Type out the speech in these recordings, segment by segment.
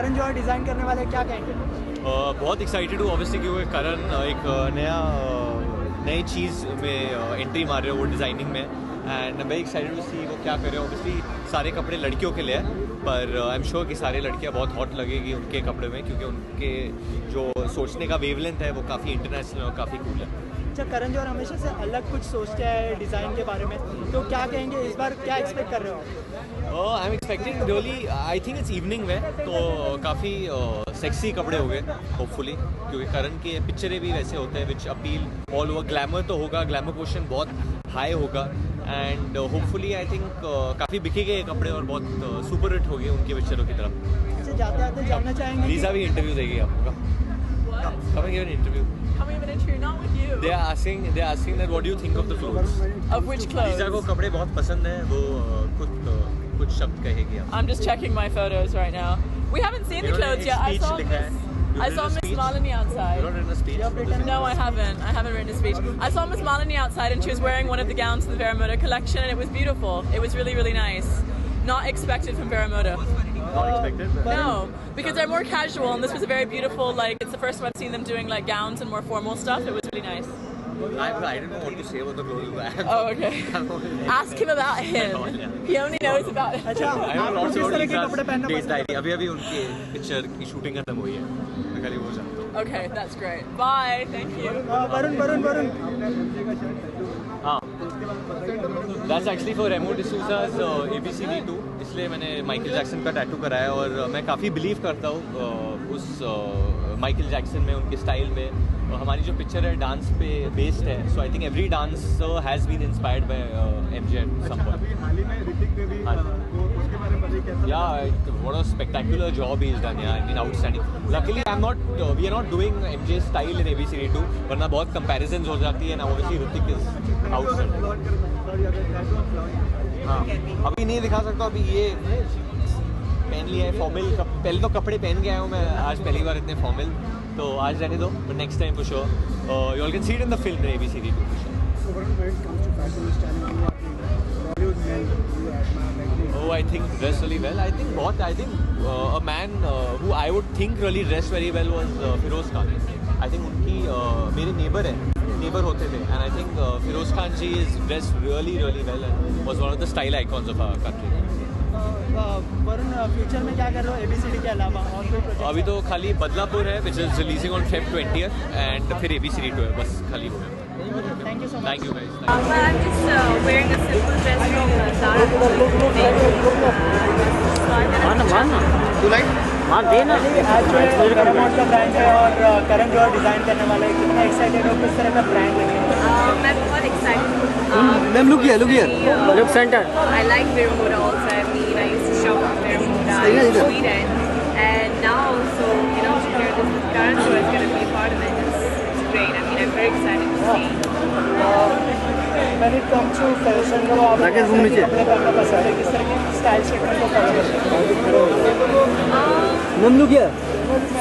Karan Johar design करने वाले क्या कहेंगे? बहुत एक्साइटेड हूँ ऑब्वियसली, क्योंकि करण एक नई चीज़ में एंट्री मार रहे हो वो डिज़ाइनिंग में, and I am very excited to see वो क्या कर रहे हो। ऑब्वियसली सारे कपड़े लड़कियों के लिए हैं, पर आई एम श्योर कि सारे लड़कियाँ बहुत हॉट लगेगी उनके कपड़े में, क्योंकि उनके जो सोचने का वेवलेंथ है वो काफ़ी इंटरनेशनल और काफ़ी कूल है। अच्छा, करण जौहर हमेशा से अलग कुछ सोचते हैं डिज़ाइन के बारे में, तो क्या कहेंगे इस बार, क्या एक्सपेक्ट कर रहे हो? I am expecting really, I think it's evening में, तो काफ़ी सेक्सी कपड़े हो गए होपफुली, क्योंकि करण के पिक्चरें भी वैसे होते हैं विच अपील ऑल ओवर। ग्लैमर तो होगा, ग्लैमर क्वेश्चन बहुत हाई होगा, एंड होपफुली आई थिंक काफ़ी बिकेंगे ये कपड़े और बहुत सुपर हिट हो गए उनके पिक्चरों की तरफ। अच्छा, जाते आते जानना चाहेंगे लीजा भी इंटरव्यू देगी आपका। Coming here an interview. Coming in an interview, not with you. They are asking that what do you think of the clothes? Of which clothes? Lisa को कपड़े बहुत पसंद है, वो कुछ शब्द कहेगी आप। I'm just checking my photos right now. We haven't seen the clothes yet. I saw Miss Malini outside. You don't written a speech? No, I haven't. I haven't written a speech. I saw Miss Malini outside, and she was wearing one of the gowns from the Veramoda collection, and it was beautiful. It was really, really nice. Not expected from Veramoda. Not expected? No, because they're more casual, and this was a very beautiful, like, it's the first time I've seen them doing, like, gowns and more formal stuff. It was really nice. I didn't know what to say about the clothes. Oh, okay. Ask him about him. He only knows about it. अच्छा, आपको किस तरह के कपड़े पहनना पसंद है? अभी उनके पिक्चर की शूटिंग खत्म हुई है, मैं खाली वो जानता हूँ। Okay, that's great. Bye. Thank you. Varun हाँ, That's actually for Remo D'Souza's ABCD2, इसलिए मैंने माइकल जैक्सन का टैटू कराया, और मैं काफ़ी बिलीव करता हूँ उस माइकल जैक्सन में, उनके स्टाइल में। हमारी जो पिक्चर है डांस पे बेस्ड है, so I think every dance has been inspired by MJ at some point. Yeah, what a spectacular job he's done. Yeah, I mean outstanding. Luckily, we are not doing MJ style in ABCD2, वरना बहुत comparisons हो जाती है ना। Obviously, Hrithik is outstanding. हाँ, अभी नहीं दिखा सकता, अभी ये पहन लिया है फॉर्मल। पहले तो कपड़े पहन के आया हूँ मैं, आज पहली बार इतने फॉर्मल, तो आज रहने दो, but next time for sure. You all can see it in the film in ABCD2 for sure. So when it comes to fashion styling, Bollywood men who admire, like Oh, I think dressed really well. I think a man who I would think really dressed very well was Feroz Khan. I think उनकी मेरे neighbor होते थे, and I think Feroz Khan ji is dressed really well and was one of the style icons of our country. Varun, future में क्या कर रहे हो ABCD के अलावा और कोई प्रोजेक्ट? अभी तो खाली बदलापुर है, which is releasing on Feb 20th, and फिर ABCD2 है, बस खाली वो है। Thank you so much. Thank you guys. Well, I'm just wearing a simple dress from Zara. आज Paramount का ब्रांड है और करण जौहर डिज़ाइन करने वाले, कितना एक्साइटेड हो, किस तरह का ब्रांड लगेगा? मैं बहुत excited. Ma'am, look here. Look center. I like Veramoda also. I mean, I used to shop at Veramoda in Sweden, and now also, you know, to hear this Karan Johar is going to be a part of it. It's great. I mean, I'm very excited to see. When it comes to fashion, तो आप किस तरह के कपड़े पहनना पसंद है, किस तरह के स्टाइल स्टेटमेंट को फॉलो करते हैं? Ma'am, look here.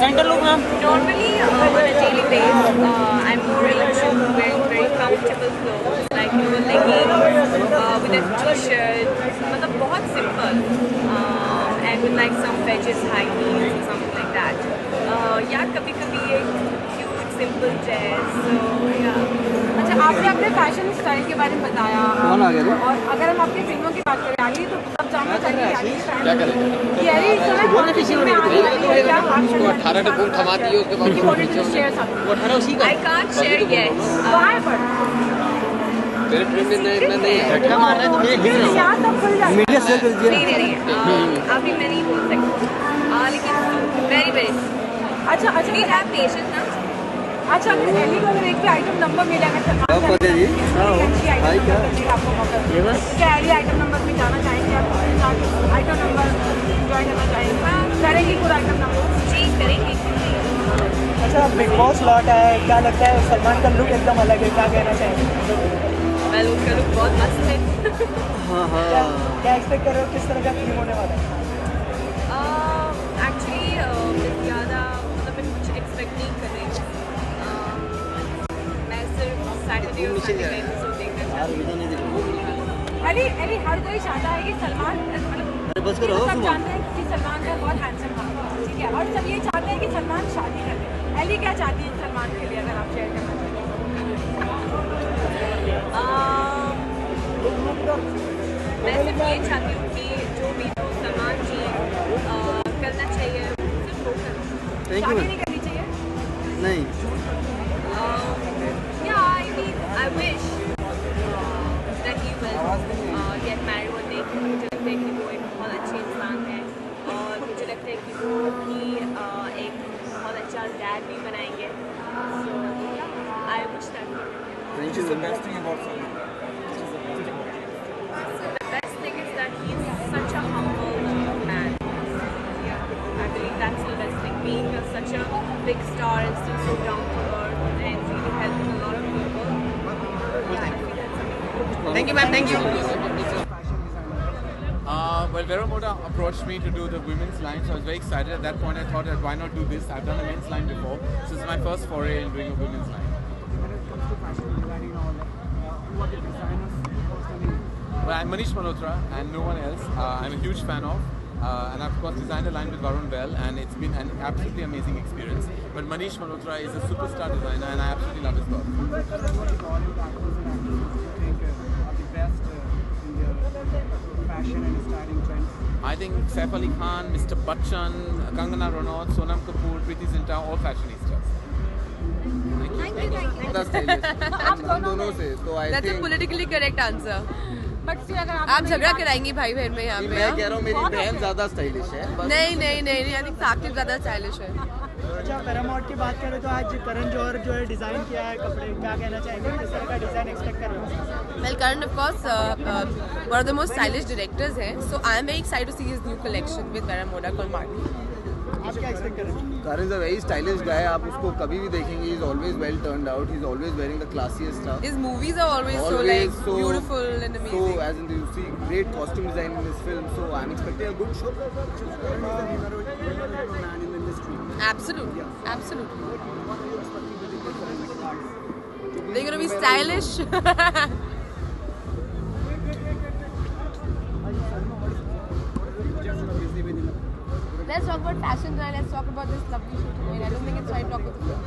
सेंटर लोग ma'am. Normally, on a daily basis, I'm more into wearing very comfortable clothes, like you know, leggings with a t-shirt, मतलब बहुत simple, and with like some wedges, high heels, or something like that. या कभी-कभी एक cute simple dress, so yeah. अच्छा, आपने अपने fashion style के बारे में बताया, कौन आ गया? और अगर हम आपकी फिल्मों की बात करें आगे, तो सब जानना चाहिए आगे क्या करेंगे? ये है इस समय कौन सी फिल्में आने वाली है, क्या एक्शन 18 का फोन थमा दिए, उसके बाद वो 18 उसी का। I can't share yet. कहाँ है पर मेरे फ्रेंड ने नहीं झटका मार रहा है तो मुझे दिख रहा यहाँ तब खुल जाए। मीडिया शेयर कर नहीं दीजिए। नहीं, अभी मैं नहीं बोल सकती, लेकिन very अच्छा अच्छा we have patience ना। अच्छा, अगर एली को अगर एक भी आइटम नंबर मिला है सलमान खान जी हाई क्या आपको मौका, क्या एली आइटम नंबर में जाना चाहेंगे आप? आइटम नंबर एंजॉय करना चाहेंगे, करेंगी पूरा आइटम नंबर? जी करेंगे। अच्छा, बिग बॉस लौट है, क्या लगता है सलमान का लुक एकदम अलग है, क्या कहना चाहेंगे? मैं उसका लुक बहुत मस्त है। क्या एक्सपेक्ट कर रहे हो, किस तरह का थीम होने वाला है? एक्चुअली ज़्यादा मतलब मैं कुछ एक्सपेक्ट नहीं कर रही हूँ। मैं सिर्फ सैटरडे और संडे का एपिसोड देखना चाहती हूँ। एली हर कोई चाहता है कि सलमान, मतलब सब जानते हैं कि सलमान का बहुत हैंडसम था, क्या, और सब ये चाहते हैं कि सलमान शादी कर ले। एली क्या चाहती है सलमान के लिए, अगर आप शेयर करना चाहें? मैं सिर्फ ये चाहती हूँ कि जो भी सलमान जी करना चाहिए सिर्फ वो करें। शादी नहीं करनी चाहिए? नहीं Yeah, I mean, I wish that he will get married one day. मुझे लगता है कि वो एक बहुत अच्छे इंसान है और मुझे लगता है कि वो भी एक बहुत अच्छा डैड भी बनाएंगे. So yeah, I wish that. Thank you. The best thing is that he's such a humble man. Yeah, I believe that's the best thing. Being such a big star and still so down to earth and really helping a lot of people. Yeah, I feel that's amazing. Thank you, ma'am. Thank you. Well, Vero Moda approached me to do the women's line, so I was very excited. At that point, I thought that why not do this? I've done a men's line before, so this is my first foray in doing a women's line. When it comes to fashion designing and all that, who are the designers personally? Well, I'm Manish Malhotra and no one else. I'm a huge fan of, and I've of course designed a line with Varun Bell, and it's been an absolutely amazing experience. But Manish Malhotra is a superstar designer, and I absolutely love his work. What is Bollywood actors and actresses you think are the best in their fashion and styling trends? I think Saif Ali Khan, Mr. Bachchan, Kangana Ranaut, Sonam Kapoor, Preeti Zinta, all fashionistas. ज़्यादा stylish. हम दोनों से तो I That's a think politically correct answer. But अगर आप झगड़ा कराएंगी भाई बहन में यहाँ पे? मैं कह रहा हूँ मेरी बहन ज़्यादा स्टाइलिश है. नहीं नहीं नहीं नहीं, आई थिंक साकिब ज्यादा स्टाइलिश है. अच्छा, पैरामाउंट की बात करें तो आज करण जौहर जो है डिज़ाइन किया है कपड़े, क्या कहना चाहेंगे, किस तरह का डिज़ाइन एक्सपेक्ट कर रहे हैं? Well, Karan, of course, one of the most stylish directors हैं. So I'm very excited to see his new collection with Vera Moda called Marty. आप क्या एक्सपेक्ट कर रहे हैं? Karan is a very stylish guy. आप उसको कभी भी देखेंगे, he's always well turned out. He's always wearing the classiest stuff. His movies are always so like beautiful and amazing. So as in you see great costume design in his film. So I'm expecting a good show. Man in the industry. Absolutely, absolutely. What are you expecting with the different guys? They're gonna be stylish. Let's talk about fashion tonight. Let's talk about this lovely shoot tonight. I don't think it's right to talk about the film.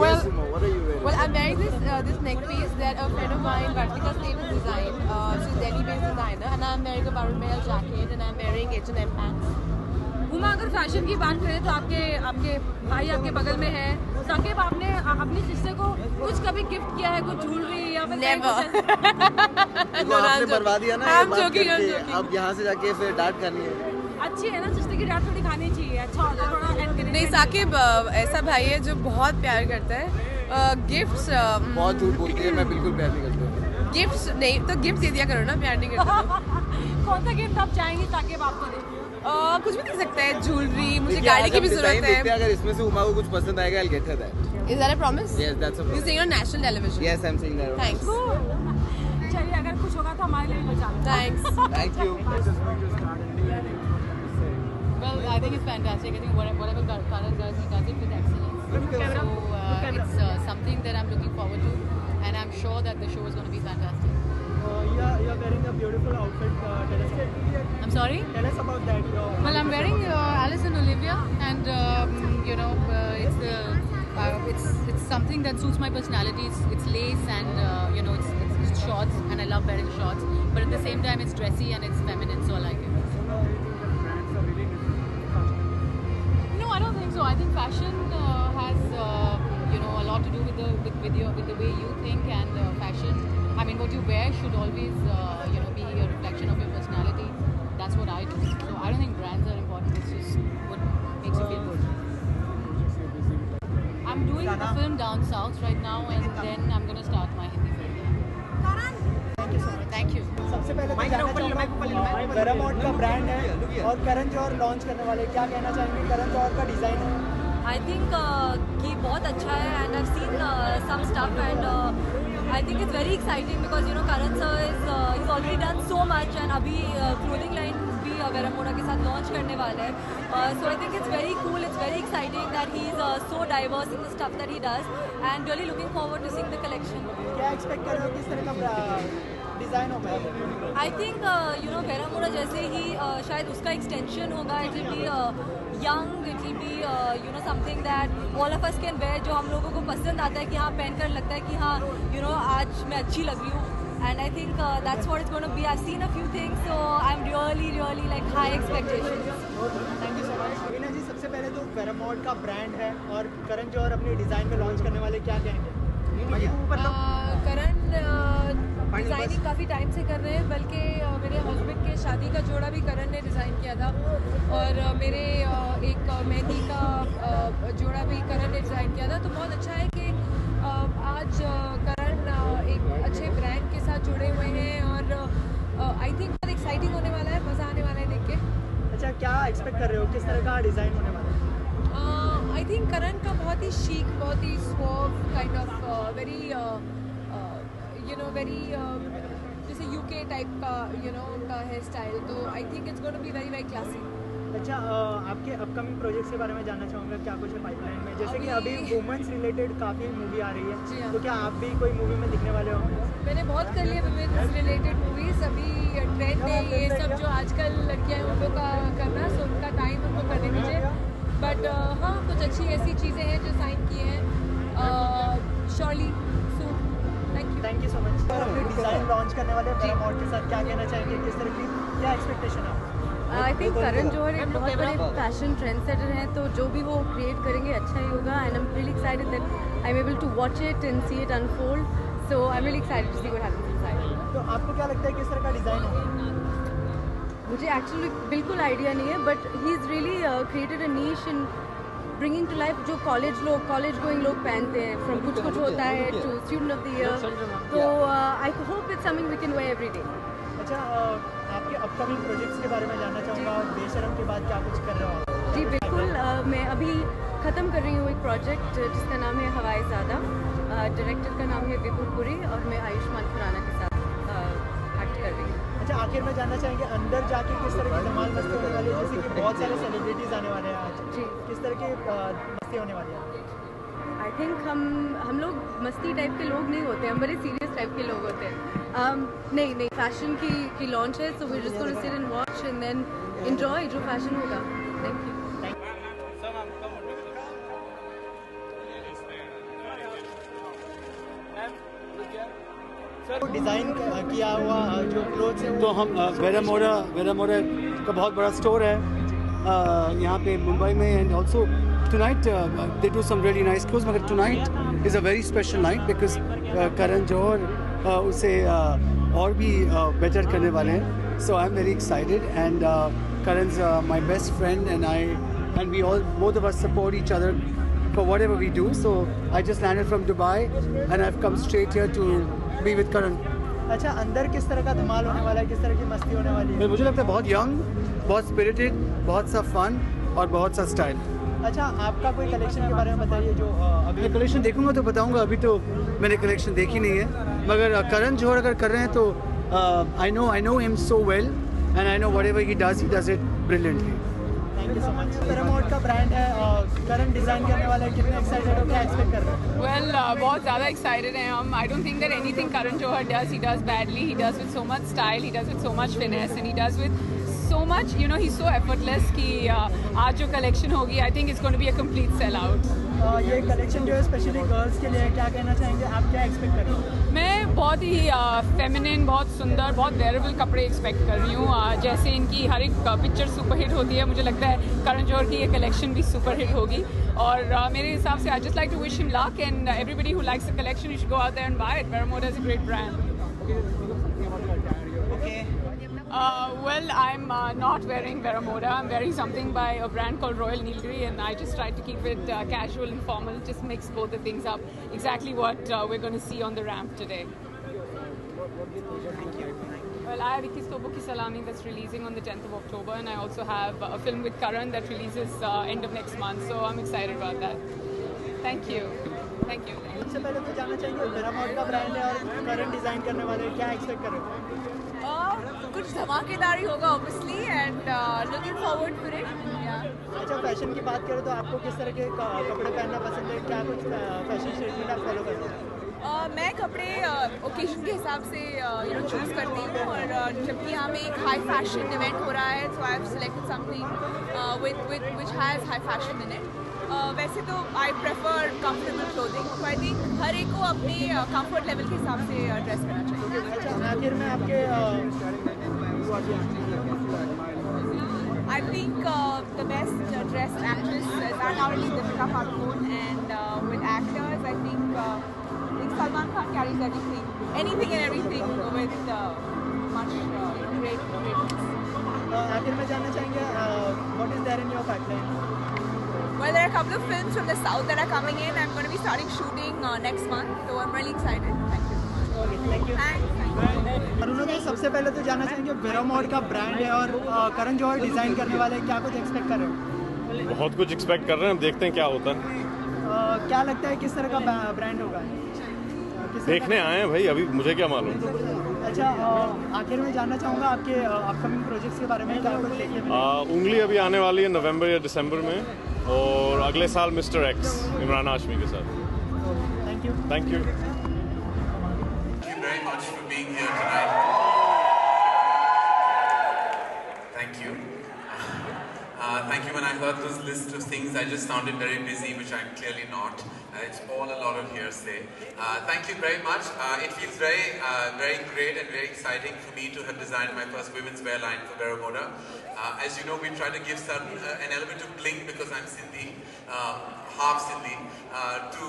Yes, Uma, what are you wearing? Well, I'm wearing this neck piece that a friend of mine, Vartika State, has designed. She's a Delhi-based designer, and I'm wearing a Varun Bell jacket, and I'm wearing H&M pants. Uma, अगर fashion की बात करें तो आपके भाई आपके बगल में है. साकिब, आपने अपनी सिस्टर को कुछ कभी गिफ्ट किया है, कुछ ज्वेलरी या फिर Never. तो आपने बर्बाद दिया ना ये I'm बात joking, I'm करके. joking. अब यहाँ से जाके फिर डांट खानी है. अच्छी है ना, सिस्टर की डांट थोड़ी खानी चाहिए. अच्छा होता है थोड़ा encouragement. नहीं, साकिब ऐसा भाई है जो बहुत प्यार करता है. गिफ्ट्स बहुत झूठ बोलती है, मैं बिल्कुल प्यार नहीं करती. गिफ्ट्स नहीं तो गिफ्ट दे दिया करो ना, प्यार नहीं करते तो. कौन सा गिफ्ट आप चाहेंगे साकिब आपको दे? कुछ भी दे सकता है, ज्वेलरी, मुझे देखिए, गाड़ी आज की हम भी design जरूरत देखते हैं, है. अगर इसमें से उमा को कुछ पसंद आएगा, I'll get her that. Is that a promise? Yes, that's a You're promise. saying on national television. Yes, I'm saying that. Thanks. चलिए, अगर कुछ होगा तो हमारे लिए भी बचा लो. Thanks. Thank you. Well, I think it's fantastic. I think whatever Karan does, he does it with excellence. So it's something that I'm looking forward to, and I'm sure that the show is going to be fantastic. You're wearing a beautiful outfit. I'm sorry? Tell us about that. Well, I'm wearing Alice and Olivia, and it's something that suits my personality. It's lace and it's shorts, and I love wearing shorts. But at the same time, it's dressy and it's feminine, so I like it. No, I don't think so. I think fashion has a lot to do with the way you think, and fashion. I mean, what you wear should always be a reflection of your personality. That's what I do. So I don't think brands are important. It's just what makes you feel good. I'm doing a film down south right now, and then I'm going to start my Hindi film. Thank you. सबसे पहले तो जानना चाहूँगा, Paramount का brand है और Karan Johar launch करने वाले, क्या कहना चाहेंगे? करण जौहर का डिज़ाइन है. I think कि बहुत अच्छा है, and I've seen some stuff, and I think it's very exciting because Karan sir he's already done so much, and अभी clothing line भी Vera Moda के साथ launch करने वाले हैं. So I think it's very cool, it's very exciting that he's so diverse in the stuff that he does, and really looking forward to seeing the collection. क्या expect कर रहे हो, किस तरह का डिज़ाइन होगा? आई थिंक वेरामोडा जैसे ही शायद उसका एक्सटेंशन होगा. It will be young, it will be something that all of us can wear, जो हम लोगों को पसंद आता है कि हाँ पहनकर लगता है कि हाँ आज मैं अच्छी लग रही हूँ. And I think that's what it's going to be. I've seen a few things, so I'm really like high expectations. Thank you so much. Veena ji, सबसे पहले तो वेरामोड का ब्रांड है और करण जौहर अपनी डिज़ाइन में लॉन्च करने वाले, क्या कहेंगे? करण डिज़ाइनिंग काफ़ी टाइम से कर रहे हैं, बल्कि मेरे हस्बैंड के शादी का जोड़ा भी करण ने डिज़ाइन किया था, और मेरे एक मेहंदी का जोड़ा भी करण ने डिज़ाइन किया था. तो बहुत अच्छा है कि आज करण एक अच्छे ब्रांड के साथ जुड़े हुए हैं, और आई थिंक बहुत एक्साइटिंग होने वाला है, मज़ा आने वाला है देख के. अच्छा, क्या एक्सपेक्ट कर रहे हो, किस तरह का डिज़ाइन होने वाला है? आई थिंक करण का बहुत ही शीक, बहुत ही suave kind of very very जैसे यूके टाइप का उनका हेयर स्टाइल. तो I think it's going to be very classy. अच्छा, आपके अपकमिंग प्रोजेक्ट्स के बारे में जानना चाहूँगा, क्या कुछ है पाइपलाइन में? जैसे कि अभी वुमेन्स रिलेटेड काफ़ी मूवी आ रही है, तो क्या आप भी कोई मूवी में दिखने वाले हो? मैंने बहुत कर लिया वुमेन्स रिलेटेड मूवीज़. अभी ट्रेंड है ये सब जो आजकल लड़कियाँ हैं उन लोग का करना, सो उनका टाइम उनको करने दीजिए. बट हाँ, कुछ अच्छी ऐसी चीज़ें हैं जो साइन किए हैं surely soon. Thank you so much. अपनी डिज़ाइन लॉन्च करने वाले वेरामोड के साथ क्या कहना चाहेंगे, किस तरह की क्या एक्सपेक्टेशन है? आई थिंक करण जौहर एक बहुत बड़े फैशन ट्रेंड सेटर हैं, तो जो भी वो क्रिएट करेंगे अच्छा ही होगा. And I am really excited that I am able to watch it and see it unfold. So I am really excited to see what happens inside. तो आपको क्या लगता है किस तरह का डिज़ाइन होगा? मुझे एक्चुअली बिल्कुल आइडिया नहीं है, but he is really created a niche in bringing to life जो कॉलेज गोइंग लोग पहनते हैं. फ्रॉम कुछ होता है to student of the year. तो I hope it's something we can wear every day. अच्छा, आपके अपकमिंग प्रोजेक्ट्स के बारे में जानना चाहूँगा. बेशरम के बाद क्या कुछ कर रहे हो? जी बिल्कुल. मैं अभी ख़त्म कर रही हूँ एक प्रोजेक्ट जिसका नाम है हवाईज़ादा. डायरेक्टर का नाम है विपुल पुरी, और मैं आयुष्मान खुराना के साथ एक्ट कर रही हूँ. अच्छा, आखिर में जानना चाहेंगे अंदर जाके किस तरह की धमाल मस्ती होने वाली है? जैसे कि बहुत सारे सेलिब्रिटीज़ आने वाले हैं आज, जी किस तरह की मस्ती होने वाली है? आई थिंक हम लोग मस्ती टाइप के लोग नहीं होते, हम बड़े सीरियस टाइप के लोग होते हैं. नहीं, फैशन की लॉन्च है, so we just gonna sit and watch and then enjoy जो फैशन होगा. Thank you. डिज़ाइन किया हुआ जो क्लोथ्स है, तो हम वेरामोडा का बहुत बड़ा स्टोर है यहाँ पे मुंबई में. And also tonight they do some really nice clothes, मगर tonight is a very special night because Karan Johar उसे और भी better करने वाले हैं. So I'm very excited, and Karan's my best friend, and we all, both of us, support each other for whatever we do. So I just landed from Dubai and I've come straight here to be with Karan. अच्छा, अंदर किस तरह का धमाल होने वाला है, किस तरह की मस्ती होने वाली है? मुझे लगता है बहुत यंग, बहुत स्पिरिटेड, बहुत सा फन और बहुत सा स्टाइल. अच्छा, आपका कोई कलेक्शन के बारे में बताइए जो अभी. मैं कलेक्शन देखूंगा तो बताऊंगा, अभी तो मैंने कलेक्शन देखी नहीं है. मगर करण जौहर अगर कर रहे हैं तो I know him so well, and I know whatever he does it brilliantly. Thank you so much. वेरामोड का ब्रांड है, करण डिज़ाइन करने वाला है, कितने एक्साइटेड हो, क्या एक्सपेक्ट कर रहे हैं? Well, बहुत ज़्यादा excited हैं हम. I don't think that anything Karan Johar does, he does badly. He does with so much style, he does with so much finesse, and he does with so much, he's so effortless कि आज जो collection होगी, I think it's going to be a complete sellout. ये collection जो है specially girls के लिए, क्या कहना चाहेंगे, आप क्या एक्सपेक्ट कर रहे हो? मैं बहुत ही फेमिनिन, बहुत सुंदर, बहुत वेयरेबल कपड़े एक्सपेक्ट कर रही हूँ. जैसे इनकी हर एक पिक्चर सुपरहिट होती है, मुझे लगता है करण जौहर की ये कलेक्शन भी सुपरहिट होगी. और मेरे हिसाब से I just like to wish him luck, and everybody who likes the collection you should go out there and buy it. Veramoda is a great brand. Well, I'm not wearing Veramoda. I'm wearing something by a brand called Royal Nilgiri, and I just tried to keep it casual and formal. Just mix both the things up. Exactly what we're going to see on the ramp today. Well, I have Ikkis Tobo Ki Salami that's releasing on the 10th of October, and I also have a film with Karan that releases end of next month. So I'm excited about that. Thank you. Thank you. सबसे पहले तो जानना चाहेंगे, वेरामोड का brand है और करण design करने वाले, क्या एक्सपेक्ट कर रहे हो? कुछ धमाकेदारी होगा obviously, and looking forward for it. अच्छा, फैशन की बात करें तो आपको किस तरह के कपड़े पहनना पसंद है, क्या कुछ फैशन स्टेटमेंट आप फॉलो करते हैं? मैं कपड़े ओकेजन के हिसाब से चूज़ करती हूँ और जबकि यहाँ पे एक हाई फैशन इवेंट हो रहा है so I have selected something which has high fashion in it. वैसे तो आई प्रेफर कंफर्टेबल क्लोथिंग, तो आई थिंक हर एक को अपने कंफर्ट लेवल के हिसाब से ड्रेस करना चाहिए। अच्छा, आखिर में आपके I think the best dressed actress is undoubtedly Deepika Padukone, and with actors, I think Salman Khan carries anything and everything with much great. आखिर में जानना चाहेंगे what is there in your pipeline? Well, there are a couple of films from the south that are coming in. I'm going to be starting shooting next month, so I'm really excited. Thank you. Thank you. Thanks. Aruna जी, सबसे पहले तो जानना चाहेंगे वेरामोड का brand है और Karan Johar design करने वाले हैं, क्या कुछ एक्सपेक्ट कर रहे हो? बहुत कुछ एक्सपेक्ट कर रहे हैं, देखते हैं क्या होता है। क्या लगता है किस तरह का ब्रांड होगा? देखने आए हैं भाई, अभी मुझे क्या मालूम। अच्छा, आखिर में जानना चाहूँगा आपके अपकमिंग प्रोजेक्ट्स के बारे में, क्या कुछ देखने मिलेगा? उंगली अभी आने वाली है नवंबर या दिसंबर में, और अगले साल मिस्टर एक्स इमरान हाशमी के साथ। Thank you. Thank you. Thank you very much for being here tonight. Thank you. Thank you. When I heard those list of things, I just sounded very busy, which I'm clearly not. It's all a lot of hearsay. Thank you very much. It feels very great and very exciting for me to have designed my first women's wear line for Vero Moda. As you know, we try to give an element of bling because I'm Sindhi, half Sindhi, to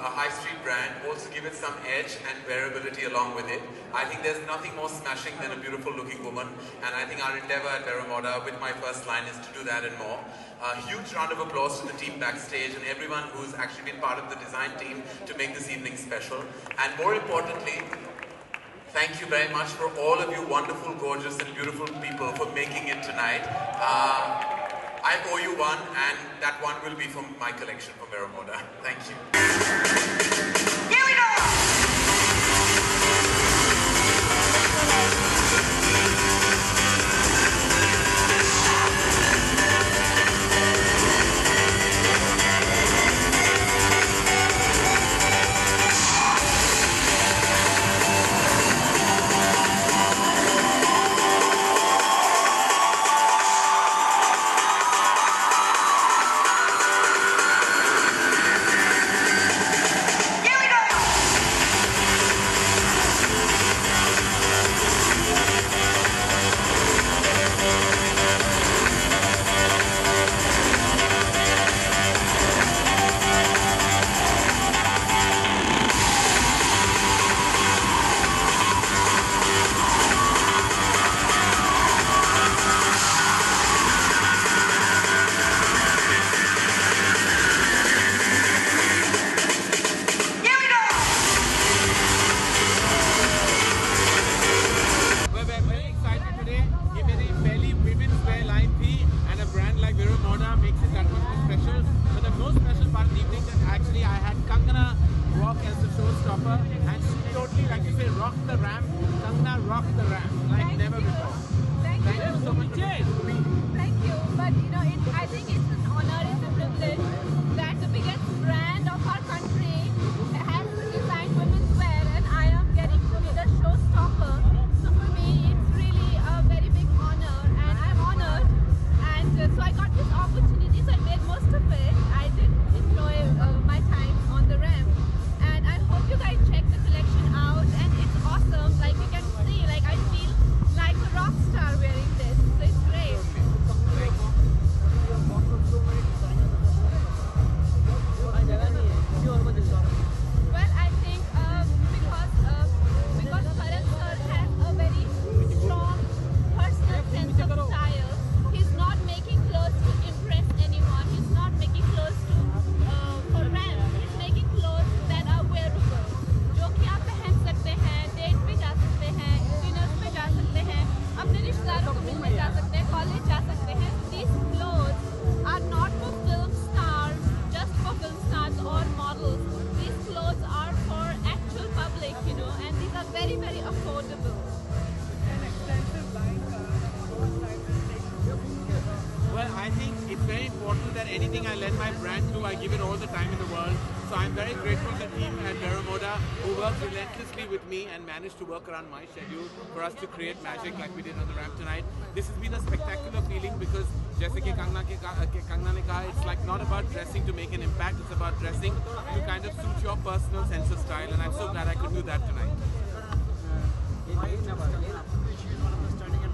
a high street brand. Also give it some edge and wearability along with it. I think there's nothing more smashing than a beautiful looking woman, and I think our endeavor at Vero Moda with my first line is to do that and more. A huge round of applause to the team backstage and everyone who's actually been part of the design team to make this evening special. And more importantly, thank you very much for all of you wonderful, gorgeous and beautiful people for making it tonight. I owe you one, and that one will be from my collection from Vero Moda. Thank you. Here we go! Well, I think it's very important that anything I let my brand do, I give it all the time in the world. So I'm very grateful to the team at Vero Moda who worked relentlessly with me and managed to work around my schedule for us to create magic like we did on the ramp tonight. This has been a spectacular feeling because जैसे कि कंगना ने कहा, it's like not about dressing to make an impact, it's about dressing to kind of suit your personal sense of style, and I'm so glad I could do that tonight.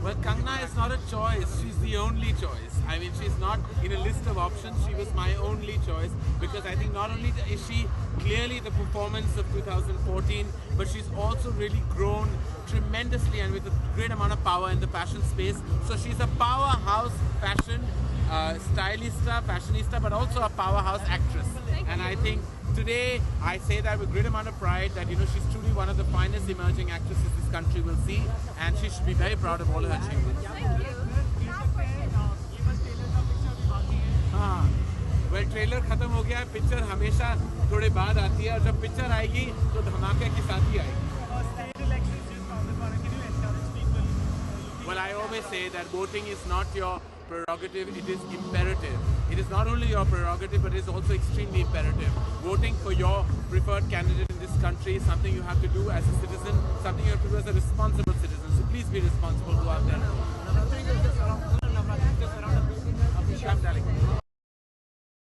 Well, Kangna is not a choice, she's the only choice. I mean, she's not in a list of options, she was my only choice because I think not only is she clearly the performance of 2014, but she's also really grown tremendously and with a great amount of power in the fashion space. So she's a powerhouse fashion stylista, fashionista, but also a powerhouse actress. And I think today I say that with great amount of pride that, you know, she's truly one of the finest emerging actresses this country will see, and she should be very proud of all her achievements. हाँ, well, trailer खत्म हो गया है, picture हमेशा थोड़े बाद आती है और जब पिक्चर आएगी तो धमाके के साथ ही आएगी. Well, I always say that voting is not your prerogative, it is imperative. It is not only your prerogative, but it is also extremely imperative. Voting for your preferred candidate in this country is something you have to do as a citizen, something you have to do as a responsible citizen. So please be responsible, go out there.